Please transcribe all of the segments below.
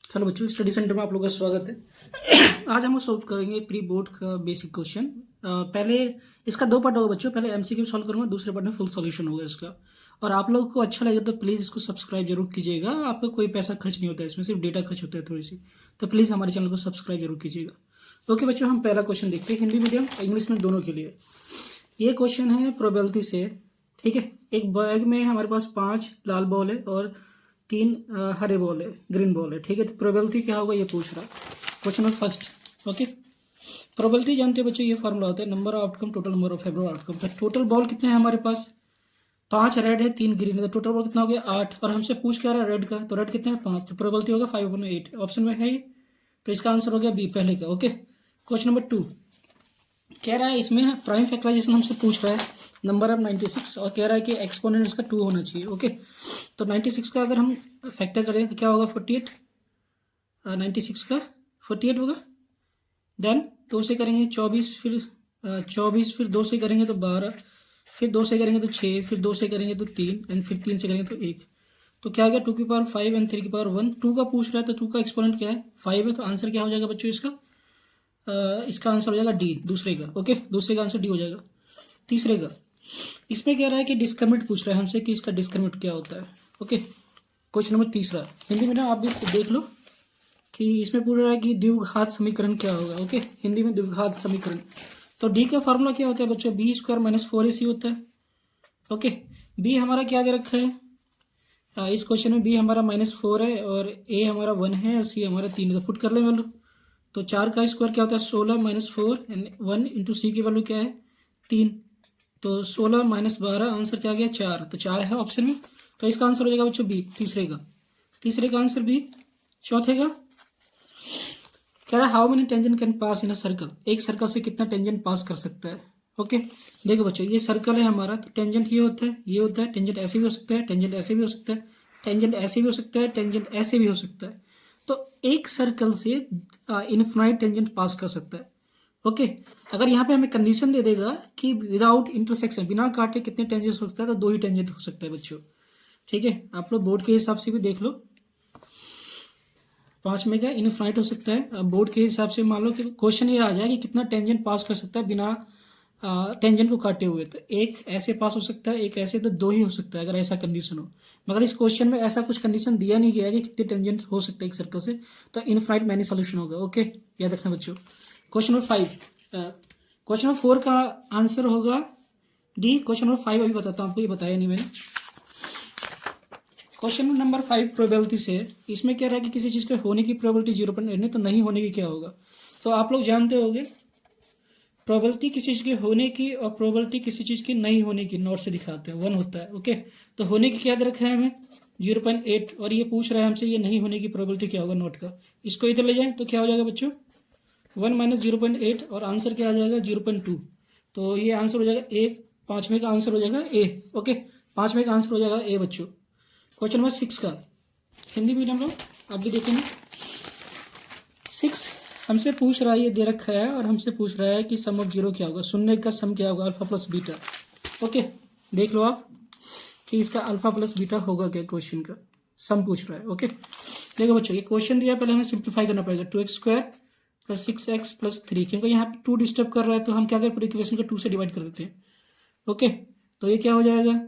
Hello बच्चों, study centre में आप लोगों का स्वागत है। आज हम सॉल्व करेंगे प्री बोर्ड का बेसिक क्वेश्चन। पहले इसका दो पार्ट होगा बच्चों। पहले एमसीक्यू सॉल्व करूंगा, दूसरे पार्ट में फुल सॉल्यूशन होगा इसका। और आप लोगों को अच्छा लगे तो प्लीज़ इसको सब्सक्राइब जरूर कीजिएगा। आपका कोई पैसा खर्च नहीं होता है, इसमें सिर्फ डेटा खर्च होता है थोड़ी सी। तो प्लीज़ हमारे चैनल को सब्सक्राइब जरूर कीजिएगा। ओके बच्चों, हम पहला क्वेश्चन देखते हैं, हिंदी मीडियम इंग्लिश में दोनों के लिए। ये क्वेश्चन है प्रोबेबिलिटी से। ठीक है, एक बैग में हमारे पास 5 लाल बॉल है और 3 हरे बॉल है, ग्रीन बॉल है। ठीक है, तो प्रोबेबिलिटी क्या होगा ये पूछ रहा है। Question number first. Okay, probability जानते हो बच्चों, ये फॉर्मूला होता है number of outcome total number of favourable outcome. तो टोटल बॉल कितने हैं हमारे पास? 5 रेड है, 3 ग्रीन है, तो टोटल बॉल कितना हो गया? 8। और हमसे पूछ क्या रहा है रेड का, तो रेड कितने हैं? 5। तो प्रोबेबिलिटी होगा 5/8। ऑप्शन में है ये, तो इसका आंसर हो गया बी पहले का। ओके, क्वेश्चन नंबर 2 कह रहा है, इसमें प्राइम फैक्टराइजेशन हमसे पूछ रहा है नंबर ऑफ 96 और कह रहा है कि एक्सपोनेंट इसका 2 होना चाहिए। ओके, तो 96 का अगर हम फैक्टर करें तो क्या होगा? 48। 96 का 48 होगा। देन 2 से करेंगे 24, फिर 24, फिर 2 से करेंगे तो 12, फिर 2 से करेंगे तो 6, फिर 2 से करेंगे तो 3 एंड फिर 3 से करेंगे तो 1। तो क्या आ गया? 2 की पावर 5 एंड 3 की पावर 1। 2 का पूछ रहा है तो 2 का एक्सपोनेंट क्या है? 5 है। तो आंसर क्या हो जाएगा बच्चों इसका? इसका आंसर हो जाएगा डी, दूसरे का। ओके, दूसरे का आंसर डी हो जाएगा। तीसरे का, इसमें कह रहा है कि डिस्क्रिमिनेंट पूछ रहा है हमसे कि इसका डिस्क्रिमिनेंट क्या होता है। ओके, क्वेश्चन नंबर तीसरा हिंदी में ना आप भी देख लो कि इसमें पूछ रहा है कि द्विघात समीकरण क्या होगा। ओके, हिंदी में द्विघात समीकरण। तो डी का फॉर्मूला क्या होता है बच्चों? बी² - 4ac होता है। ओके, बी हमारा क्या दे रखा है इस क्वेश्चन में? बी हमारा -4 है और ए हमारा 1 है और सी हमारा 3 है। तो पुट कर ले वैल्यू। तो 4 का स्क्वायर क्या होता है? 16 - 4 एंड 1 इंटू सी की वैल्यू क्या है? 3। तो 16 - 12 आंसर क्या आ गया? 4। तो 4 है ऑप्शन में। तो इसका आंसर हो जाएगा बच्चों बी, तीसरे का। तीसरे का आंसर बी। चौथे का कह रहा है how many tangent can pass in a circle. एक सर्कल से कितना टेंजेंट पास कर सकता है। ओके, देखो बच्चों, ये सर्कल है हमारा, तो टेंजेंट ये होता है, ये होता है। टेंजेंट ऐसे भी हो सकता है, टेंजेंट ऐसे भी हो सकता है, टेंजेंट ऐसे भी हो सकता है, टेंजेंट ऐसे भी हो सकता है। तो एक सर्कल से इनफिनाइट टेंजेंट पास कर सकता है। ओके, अगर यहाँ पे हमें कंडीशन दे देगा कि विदाउट इंटरसेक्शन, बिना काटे कितने टेंजेंट हो सकता है, तो 2 ही टेंजेंट हो सकता है बच्चों। ठीक है, आप लोग बोर्ड के हिसाब से भी देख लो। 5 में क्या इनफाइनाइट हो सकता है। अब बोर्ड के हिसाब से मान लो कि क्वेश्चन ये आ जाए कि कितना टेंजेंट पास कर सकता है बिना टेंजेंट को काटे हुए। तो एक ऐसे पास हो सकता है, एक ऐसे, तो 2 ही हो सकता है अगर ऐसा कंडीशन हो। मगर इस क्वेश्चन में ऐसा कुछ कंडीशन दिया नहीं गया है कि कितने टेंजेंट हो सकते हैं एक सर्कल से। तो इनफाइनाइट मैनी सोल्यूशन होगा। ओके, याद रखना बच्चों। क्वेश्चन नंबर 5, क्वेश्चन नंबर 4 का आंसर होगा डी। क्वेश्चन नंबर 5 अभी बताता हूँ आपको, ये बताया नहीं मैंने। क्वेश्चन नंबर 5 प्रोबेबिलिटी से, इसमें कह रहा है कि किसी चीज़ के होने की प्रोबेबिलिटी 0.8 है, तो नहीं होने की क्या होगा? तो आप लोग जानते होंगे प्रोबेबिलिटी किसी चीज़ के होने की और प्रोबेबिलिटी किसी चीज़ के नहीं होने की नोट से दिखाते हैं, 1 होता है। ओके, तो होने की क्या दे रखा है हमें? 0.8। और ये पूछ रहा है हमसे ये नहीं होने की प्रोबेबिलिटी क्या होगा नोट का। इसको इधर ले जाएं तो क्या हो जाएगा बच्चों? 1 - 0.8 और आंसर क्या आ जाएगा? 0.2। तो ये आंसर हो जाएगा ए। 5वें का आंसर हो जाएगा ए। ओके, 5वें का आंसर हो जाएगा ए बच्चों। क्वेश्चन नंबर 6 का हिंदी मीडियम लोग आप भी देखेंगे। 6 हमसे पूछ रहा है, ये दे रखा है और हमसे पूछ रहा है कि सम ऑफ जीरो क्या होगा, शून्य का सम क्या होगा, अल्फा प्लस बीटा। ओके, देख लो आप कि इसका अल्फा प्लस बीटा होगा क्या। क्वेश्चन का सम पूछ रहा है। ओके, देखो बच्चों, ये क्वेश्चन दिया, पहले हमें सिंप्लीफाई करना पड़ेगा। 2x² + 6x + 3, क्योंकि यहाँ पे 2 डिस्टर्ब कर रहा है तो हम क्या करें, पूरी इक्वेशन को 2 से डिवाइड कर देते हैं। ओके, तो ये क्या हो जाएगा?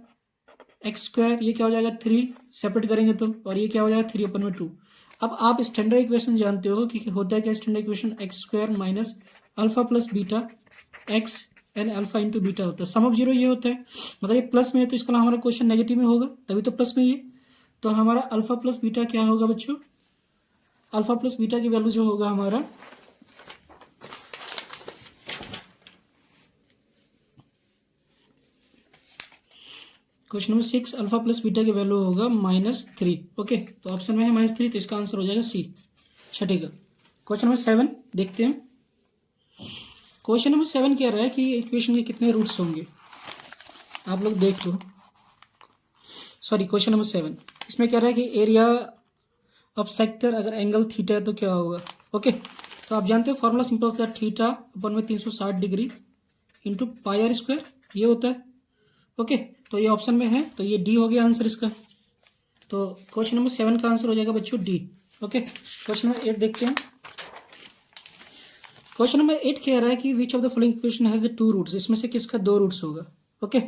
x², ये क्या हो जाएगा? 3 सेपरेट करेंगे तो, और ये क्या हो जाएगा? 3/2। अब आप स्टैंडर्ड इक्वेशन जानते हो कि होता है क्या standard equation? x² - alpha plus beta x and alpha into beta होता है। सम ऑफ जीरो ये होता है, मगर ये प्लस में है तो इसका हमारा क्वेश्चन नेगेटिव में होगा, तभी तो प्लस में ही है। तो हमारा अल्फा प्लस बीटा क्या होगा बच्चों? अल्फा प्लस बीटा की वैल्यू जो होगा हमारा question number 6, alpha plus beta की वैल्यू होगा -3। ओके, तो ऑप्शन में है -3, तो इसका आंसर हो जाएगा सी, छठे का। क्वेश्चन नंबर 7 देखते हैं। क्वेश्चन नंबर 7 कह रहा है कि इक्वेशन के कितने रूट्स होंगे, आप लोग देख लो। सॉरी, क्वेश्चन नंबर 7 इसमें कह रहा है कि एरिया ऑफ सेक्टर अगर एंगल थीटा है तो क्या होगा। ओके, तो आप जानते हो फॉर्मूला सिंपल होता है, थीटा अपन में 360 डिग्री इंटू πr², ये होता है। ओके, तो ये ऑप्शन में है, तो ये डी हो गया आंसर इसका। तो क्वेश्चन नंबर 7 का आंसर हो जाएगा बच्चों डी। ओके, क्वेश्चन नंबर 8 देखते हैं। क्वेश्चन नंबर 8 कह रहा है कि which of the following equation has the two roots, इसमें से किसका दो रूट्स होगा। ओके,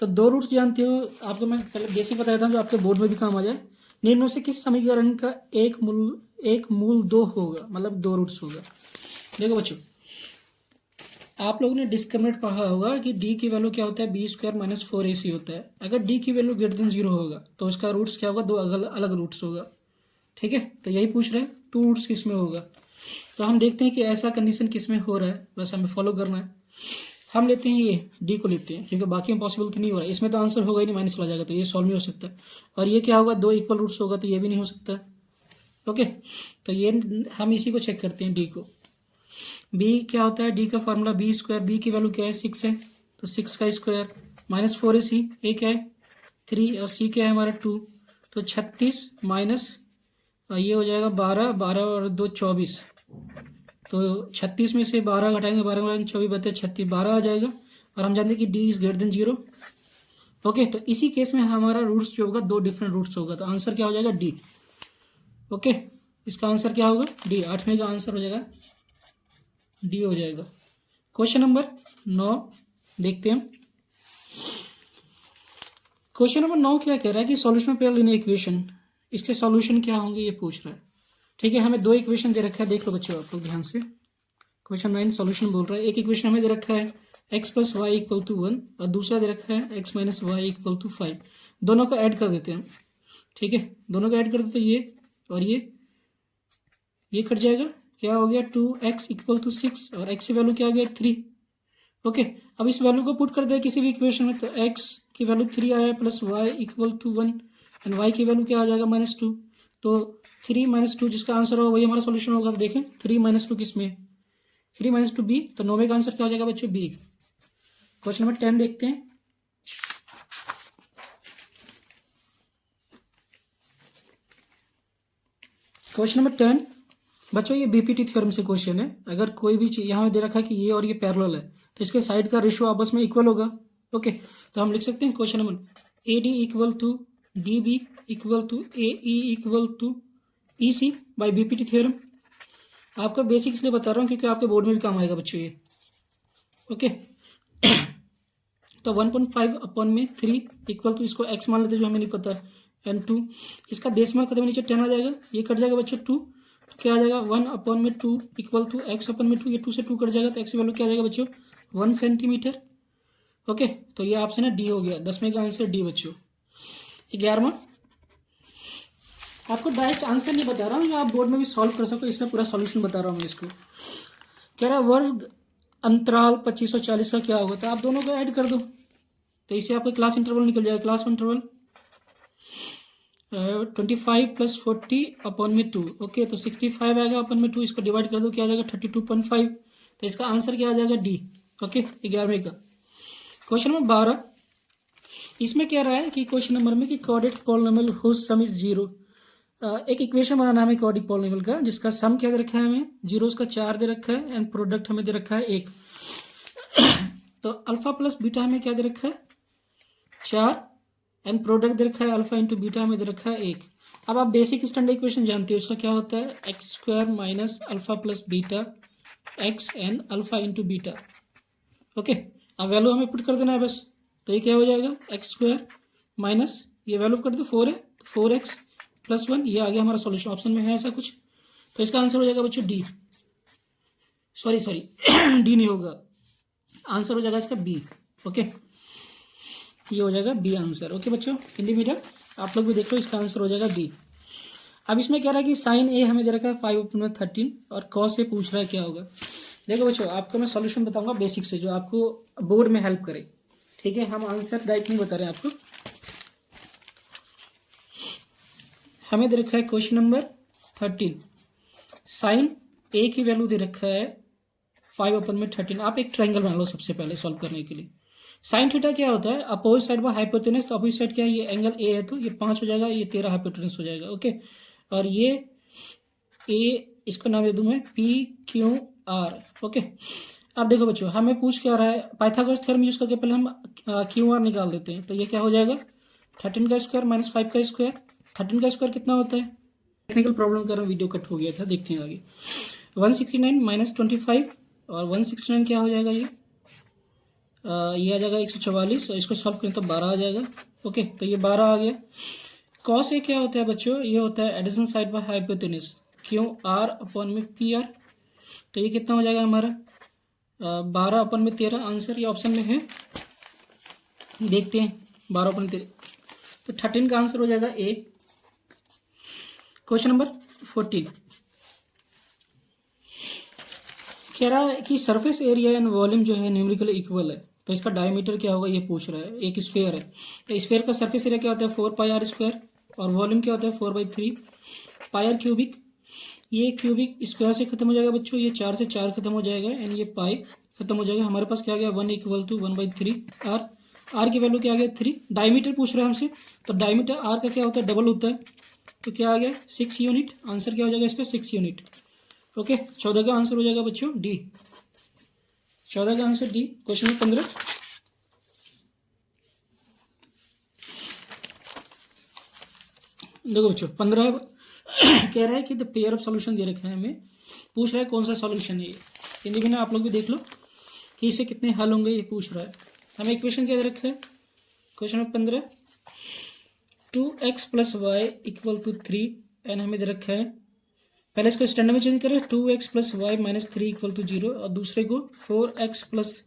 तो दो रूट्स जानते हो, आपको मैं पहले बेसिक बता देता हूँ जो आपके बोर्ड में भी काम आ जाए। निम्न में से किस समीकरण का एक मूल दो होगा, मतलब दो रूट्स होगा। देखो बच्चों, आप लोगों ने डिस्क्रिमिनेंट पढ़ा होगा कि डी की वैल्यू क्या होता है, बी स्क्वायर माइनस 4ac होता है। अगर डी की वैल्यू ग्रेटर देन 0 होगा तो उसका रूट्स क्या होगा, दो अलग रूट्स होगा। ठीक है, तो यही पूछ रहे हैं टू रूट्स किस में होगा। तो हम देखते हैं कि ऐसा कंडीशन किस में हो रहा है, बस हमें फॉलो करना है। हम लेते हैं ये डी को लेते हैं, क्योंकि बाकी में पॉसिबल तो नहीं हो रहा है, इसमें तो आंसर होगा ही नहीं, माइनस चला जाएगा, तो ये सॉल्व नहीं हो सकता। और ये क्या होगा, दो इक्वल रूट्स होगा, तो ये भी नहीं हो सकता। ओके, तो ये हम इसी को चेक करते हैं, डी को। बी क्या होता है, डी का फॉर्मूला बी स्क्वायर, बी की वैल्यू क्या है 6 है, तो 6 का स्क्वायर माइनस 4ac, ए क्या है 3 और सी क्या है हमारा 2, तो 36 माइनस ये हो जाएगा 12, 12 और 2 24, तो 36 में से 12 घटाएंगे, 12 घटाएंगे 24 बचे 36, 12 आ जाएगा। और हम जानते हैं कि D is greater than 0। Okay, तो इसी केस में हमारा रूट्स जो होगा दो डिफरेंट रूट्स होगा, तो आंसर क्या हो जाएगा डी। ओके, इसका आंसर क्या होगा डी, 8वें का आंसर हो जाएगा डी हो जाएगा। क्वेश्चन नंबर 9 देखते हैं। क्वेश्चन नंबर 9 क्या कह रहा है कि सॉल्यूशन ऑफ लीनियर इक्वेशन, इसके सॉल्यूशन क्या होंगे ये पूछ रहा है। ठीक है, हमें दो इक्वेशन दे रखा है, देख लो बच्चों आप लोग ध्यान से। क्वेश्चन 9 सॉल्यूशन बोल रहा है, एक इक्वेशन हमें दे रखा है x plus Y equal to 1 और दूसरा दे रखा है x minus Y equal to 5। दोनों को ऐड कर देते हैं हम। ठीक है, दोनों को ऐड कर देते हैं, ये और ये कट जाएगा, क्या हो गया 2x इक्वल टू 6 और x की वैल्यू क्या आ गया 3। ओके, अब इस वैल्यू को पुट कर दे किसी भी इक्वेशन में, तो x की वैल्यू 3 आया plus y equal to 1 and y की वैल्यू क्या आ जाएगा -2। तो 3 - 2 जिसका आंसर होगा वही हमारा सॉल्यूशन होगा। तो देखें 3 - 2 किस में, 3 - 2 बी, तो 9वें का आंसर क्या हो जाएगा बच्चों बी। क्वेश्चन नंबर 10 देखते हैं। क्वेश्चन नंबर 10 बच्चों, ये बीपीटी थ्योरम से क्वेश्चन है। अगर कोई भी चीज यहाँ दे रखा है कि ये और ये पैरेलल है, तो इसके साइड का रेशियो आपस में इक्वल होगा। ओके, तो हम लिख सकते हैं question number A D equal to D B equal to A E equal to E C by BPT theorem. आपका बेसिक इसलिए बता रहा हूँ क्योंकि आपके बोर्ड में भी काम आएगा बच्चों ये। ओके, तो 1.5 अपॉन में 3 इक्वल टू, इसको x मान लेते जो हमें नहीं पता, एंड 2, इसका डेसिमल खत्म नीचे 10 आ जाएगा, ये कट जाएगा बच्चों 2, तो क्या आ जाएगा 1 अपॉन में 2 इक्वल टू x अपॉन में 2, ये 2 से 2 कट जाएगा, तो x की वैल्यू क्या आ जाएगा बच्चों 1 सेंटीमीटर। ओके, तो ये ऑप्शन है डी हो गया, 10वें का आंसर डी बच्चों। 11वां, आपको डायरेक्ट आंसर नहीं बता रहा हूँ, आप बोर्ड में भी सॉल्व कर सको, इसलिए पूरा सॉल्यूशन बता रहा हूँ मैं इसको। कह रहा है वर्ग अंतराल 2540 का क्या होगा, तो आप दोनों को ऐड कर दो, तो इससे आपका क्लास इंटरवल निकल जाएगा। क्लास इंटरवल 25 प्लस 40 अपॉन में 2। ओके, तो 65 आएगा अपॉन में 2, इसको डिवाइड कर दो, क्या आ जाएगा 32.5, तो इसका आंसर क्या आ जाएगा डी। ओके, 11वें का। क्वेश्चन नंबर 12, इसमें क्या रहा है कि क्वेश्चन नंबर में कि quadratic polynomial whose sum is 0। एक इक्वेशन बनाना है हमें क्वाड्रेटिक पॉलिनोमियल का, जिसका सम क्या दे रखा है हमें, जीरोस का 4 दे रखा है एंड प्रोडक्ट हमें दे रखा है 1। तो अल्फा प्लस बीटा हमें क्या दे रखा है 4 एंड प्रोडक्ट दे रखा है अल्फा इंटू बीटा हमें दे रखा है 1। अब आप बेसिक स्टैंडर्ड इक्वेशन जानते हो, उसका क्या होता है x square minus alpha plus beta x and alpha into beta. Okay, अब वैल्यू हमें पुट कर देना है बस, तो ये क्या हो जाएगा एक्स स्क्वायर माइनस ये वैल्यू कर दो 4 है, तो 4x प्लस 1, ये आ गया हमारा सॉल्यूशन। ऑप्शन में है ऐसा कुछ, तो इसका आंसर हो जाएगा बच्चों डी। सॉरी डी नहीं होगा, आंसर हो जाएगा इसका बी। ओके, ये हो जाएगा बी आंसर। ओके बच्चों, हिंदी मीडियम आप लोग भी देख लो, इसका आंसर हो जाएगा बी। अब इसमें क्या रहा है कि साइन ए हमें दे रखा है 5/13 और कॉस ए पूछ रहा है क्या होगा। देखो बच्चों, आपको मैं सॉल्यूशन बताऊंगा बेसिक से, जो आपको बोर्ड में हेल्प करे। ठीक है, हम आंसर डायरेक्ट नहीं बता रहे हैं आपको। हमें दे रखा है क्वेश्चन नंबर 13, साइन ए की वैल्यू दे रखा है 5/13। आप एक ट्रायंगल बना लो सबसे पहले सॉल्व करने के लिए। साइन थीटा क्या होता है, अपोजिट साइड बाय हाइपोटेनस, तो अपोजिट साइड क्या है, ये एंगल ए है, तो ये 5 हो जाएगा, ये 13 हाइपोटेनस हो जाएगा। ओके, और ये ए, इसका नाम दे दूं मैं पी क्यू आर। ओके, अब देखो बच्चों, हमें पूछ क्या रहा है, पाइथागोरस थ्योरम यूज करके पहले हम क्यू आर निकाल देते हैं, तो ये क्या हो जाएगा 13 का स्क्वायर माइनस 5 का स्क्वायर। 13 का स्क्वायर कितना होता है टेक्निकल प्रॉब्लम के कारण वीडियो कट हो गया था, देखते हैं आगे। 169 माइनस 25 और 169 क्या हो जाएगा, ये आ जाएगा 144 और इसको सॉल्व करें तो 12 आ जाएगा। ओके, तो ये 12 आ गया। कॉस ए क्या होता है बच्चों, ये होता है एडिशन साइड बाय हाइपोटेन्यूज, क्यों आर अपॉन में पी आर। तो ये कितना हो जाएगा हमारा 12 अपॉन में 13, आंसर ये ऑप्शन में है, देखते हैं 12 अपॉन 13, तो 13 का आंसर हो जाएगा ए। क्वेश्चन नंबर 14 कह रहा है कि सरफेस एरिया एंड वॉल्यूम जो है न्यूमेरिकली इक्वल है, तो इसका डायमीटर क्या होगा ये पूछ रहा है। एक स्फेयर है, तो स्फेयर का सरफेस एरिया क्या होता है 4 पाई आर स्क्वायर और वॉल्यूम क्या होता है 4/3 पाई आर क्यूबिक। ये क्यूबिक स्क्वायर से खत्म हो जाएगा बच्चों, ये 4 से 4 खत्म हो जाएगा एंड ये पाई खत्म हो जाएगा। हमारे पास क्या आ गया 1 = 1/3 आर। आर की वैल्यू क्या आ गया 3। डायमीटर पूछ रहा है हमसे, तो डायमीटर आर का क्या होता है डबल होता है, तो क्या आ गया 6 यूनिट। आंसर क्या हो जाएगा इसका 6 यूनिट। ओके, 14 का आंसर हो जाएगा बच्चों डी। 14 का आंसर डी। क्वेश्चन नंबर 15 देखो बच्चों 15 कह रहा है कि द पेयर ऑफ सॉल्यूशन दे रखा है, हमें पूछ रहा है कौन सा सॉल्यूशन है ये। हिंदी में ना आप लोग भी देख लो कि इससे कितने हल होंगे, ये पूछ रहा है। हमें इक्वेशन क्या दे रखा है question number 15 2x + y = 3 and हमें दे रखा है, पहले इसको स्टैंडर्ड में चेंज करें 2x + y - 3 = 0 और दूसरे को 4x +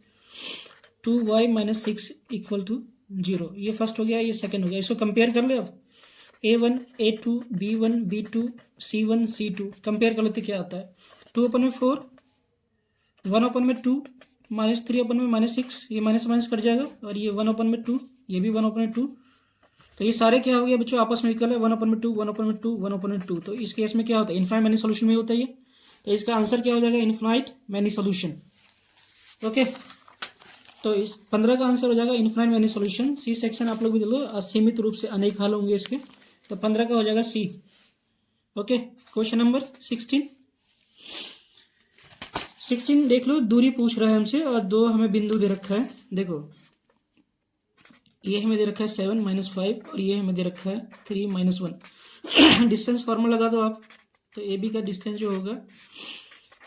2y - 6 = 0। ये फर्स्ट हो गया, ये सेकंड हो गया। इसको कंपेयर कर ले अब a1 a2 b1 b2 c1 c2 compare कर लेते क्या आता है 2/4 1/2 -3/6, ये माइनस माइनस कट जाएगा और ये 1/2, ये भी 1/2। तो ये सारे क्या हो गया बच्चों आपस में इक्वल है 1/2 1/2 1/2। तो इस केस में क्या होता है इनफाइनाइट मैनी सोल्यूशन में होता है ये, तो इसका आंसर क्या हो जाएगा इनफाइनाइट मैनी सोल्यूशन। ओके, तो इस 15 का आंसर हो जाएगा infinite many solution. C section आप लोग भी देख लो, असीमित रूप से अनेक हल होंगे इसके, तो 15 का हो जाएगा सी। ओके, क्वेश्चन नंबर 16 देख लो, दूरी पूछ रहा है हमसे और दो हमें बिंदु दे रखा है। देखो ये हमें दे रखा है 7 - 5 और ये हमें दे रखा है 3 - 1। डिस्टेंस फॉर्मूला लगा दो आप, तो ए बी का डिस्टेंस जो होगा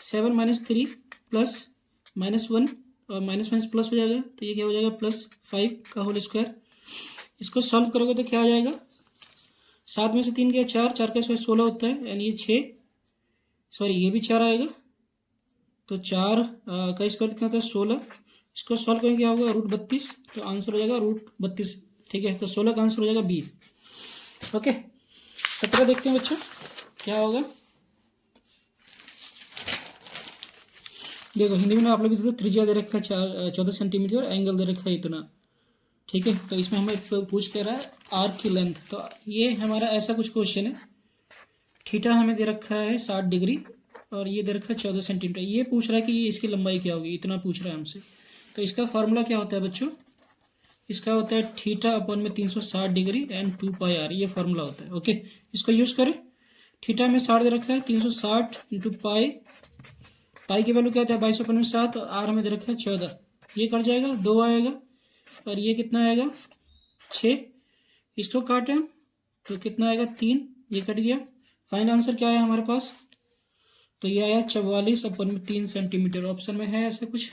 7 - 3 + -1 और माइनस माइनस प्लस हो जाएगा, तो ये क्या हो जाएगा +5 का होल स्क्वायर। इसको सॉल्व करोगे तो क्या आ जाएगा 7 में से 3 गया 4, 4 का स्क्वायर 16 होता है यानी ये 6, सॉरी ये भी 4 आएगा, तो 4 का स्क्वायर कितना था 16। इसको सॉल्व करेंगे क्या होगा √32, तो आंसर हो जाएगा √32। ठीक है, तो 16 का आंसर हो जाएगा बी। ओके, 17 देखते हैं बच्चों क्या होगा। देखो हिंदी में आप लोग देखो त्रिज्या दे रखा है 14 सेंटीमीटर और एंगल दे रखा है इतना। ठीक है, तो इसमें हमें पूछ के रहा है आर्क की लेंथ, तो ये हमारा ऐसा कुछ क्वेश्चन है। थीटा हमें दे रखा है 60 डिग्री और ये दे रखा है 14 सेंटीमीटर। ये पूछ रहा है कि ये इसकी लंबाई क्या होगी, इतना पूछ रहा है हमसे। तो इसका फार्मूला क्या होता है बच्चों, इसका होता है θ/360 डिग्री एंड 2πr, ये फार्मूला होता है। ओके, इसको यूज़ करें। थीटा में 60 दे रखा है 360 × पाई, पाई की वैल्यू क्या होता है 22/7 और आर हमें दे रखा है 14। ये कट जाएगा 2 आएगा और ये कितना आएगा 6। इसको काटें तो कितना आएगा 3, ये कट गया। फाइनल आंसर क्या आया हमारे पास, तो ये आया 44/3 सेंटीमीटर। ऑप्शन में है ऐसा कुछ,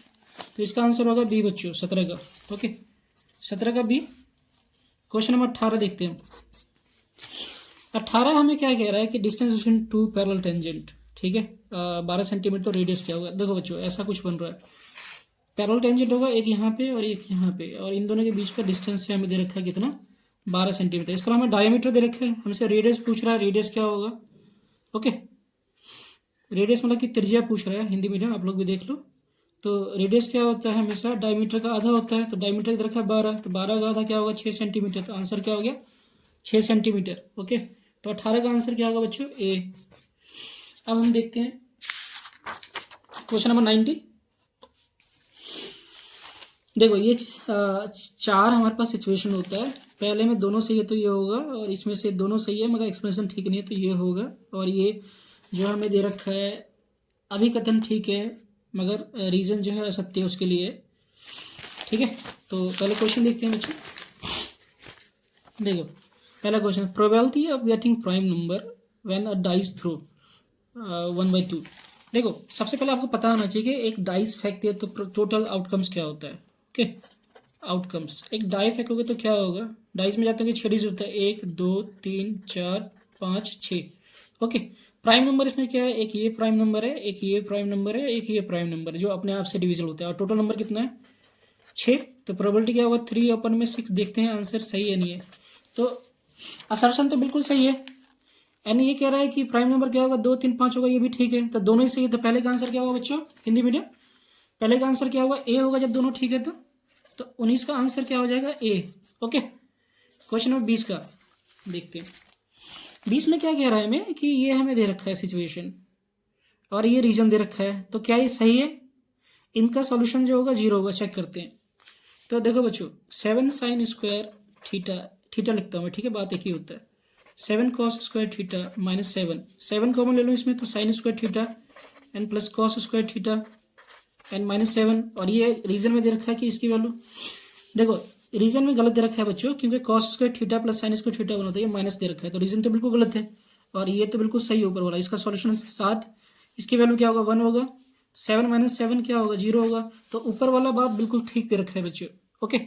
तो इसका आंसर होगा बी बच्चों 17 का। ओके, 17 का बी। क्वेश्चन नंबर 18 देखते हैं। 18 हमें क्या कह रहा है कि डिस्टेंस बिटवीन 2 पैरेलल टेंजेंट, ठीक है 12 सेंटीमीटर, तो रेडियस क्या होगा। देखो बच्चों ऐसा कुछ बन रहा है, पैरेलल टेंजेंट होगा एक यहाँ पे और एक यहाँ पे, और इन दोनों के बीच का डिस्टेंस से हमें दे रखा है कितना 12 सेंटीमीटर। इसका हमें डायमीटर दे रखा है, हमसे रेडियस पूछ रहा है, रेडियस क्या होगा। ओके, रेडियस मतलब कि त्रिज्या पूछ रहा है, हिंदी मीडियम आप लोग भी देख लो। तो रेडियस क्या होता है हमेशा डायमीटर का आधा होता है, तो डायमीटर दे रखा है 12, तो 12 का आधा क्या होगा 6 सेंटीमीटर, तो आंसर क्या हो गया 6 सेंटीमीटर। ओके, तो 18 का आंसर क्या होगा बच्चों ए। अब हम देखते हैं क्वेश्चन नंबर 19। देखो ये 4 हमारे पास सिचुएशन होता है, पहले में दोनों सही है तो ये होगा, और इसमें से दोनों सही है मगर एक्सप्रेशन ठीक नहीं है तो ये होगा, और ये जो हमें दे रखा है अभिकथन ठीक है मगर रीजन जो है असत्य है उसके लिए। ठीक है, तो पहले क्वेश्चन देखते हैं बच्चों। देखो पहला question, probability of getting prime number when a dice throw 1/2। देखो सबसे पहले आपको पता होना चाहिए कि एक डाइस फेंकते हैं तो टोटल आउटकम्स क्या होता है। ओके, आउटकम्स एक डाई फेंकोगे तो क्या होगा, डाइस में जाते हैं कि 6 डिजिट होता है, 1 2 3 4 5 6। ओके, प्राइम नंबर इसमें क्या है, एक ये प्राइम नंबर है, एक ये प्राइम नंबर है, एक ये प्राइम नंबर है जो अपने आप से डिविजल होता है, और टोटल नंबर कितना है 6। तो प्रोबेबिलिटी क्या होगा 3/6। देखते हैं आंसर सही है नहीं है। तो असर्शन तो बिल्कुल सही है, यानी ये कह रहा है कि प्राइम नंबर क्या होगा 2 3 5 होगा, ये भी ठीक है, तो दोनों ही सही है। तो पहले का आंसर क्या होगा बच्चों, हिंदी मीडियम, पहले का आंसर क्या होगा ए होगा जब दोनों ठीक है। तो 19 का आंसर क्या हो जाएगा ए। ओके, क्वेश्चन नंबर 20 का देखते हैं। 20 में क्या कह रहा है हमें कि ये हमें दे रखा है सिचुएशन और ये रीजन दे रखा है, तो क्या ये सही है, इनका सॉल्यूशन जो होगा 0 होगा, चेक करते हैं। तो देखो बच्चों 7 साइन स्क्वायर थीटा, थीटा लिखता हूँ मैं, ठीक है, बात एक ही होता है, 7 cos square theta minus 7 common ले लो इसमें, तो sign square theta and plus cos square theta and -7। और ये रीजन में दे रखा है कि इसकी वैल्यू, देखो रीजन में गलत दे रखा है बच्चों, क्योंकि cos square theta plus sign square theta बना होता है, ये माइनस दे रखा है, तो रीजन तो बिल्कुल गलत है और ये तो बिल्कुल सही ऊपर वाला। इसका सॉल्यूशन 7, इसकी वैल्यू क्या होगा 1 होगा, 7 - 7 क्या होगा 0 होगा। तो ऊपर वाला बात बिल्कुल ठीक दे रखा है बच्चों। ओके,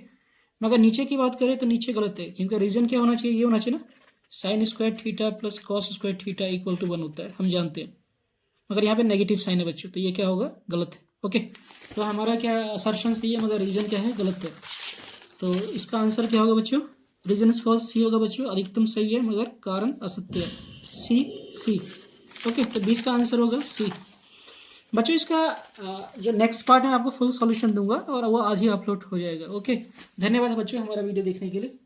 मगर नीचे की बात करें तो नीचे गलत है, क्योंकि रीजन क्या होना चाहिए, ये होना चाहिए ना, sine square theta plus cos square theta equal to 1 होता है, हम जानते हैं, मगर यहाँ पे नेगेटिव साइन है बच्चों, तो ये क्या होगा गलत है। ओके, तो हमारा क्या असर्शन सही है मगर रीजन क्या है गलत है। तो इसका आंसर क्या होगा बच्चों, रीजन इज फॉल्स, सी होगा बच्चों, अधिकतम सही है मगर कारण असत्य है, सी। ओके, तो 20 का आंसर होगा सी। बच्चों इसका जो नेक्स्ट पार्ट है आपको फुल सॉल्यूशन दूंगा और वो आज ही अपलोड हो जाएगा। ओके, धन्यवाद बच्चों हमारा वीडियो देखने के लिए।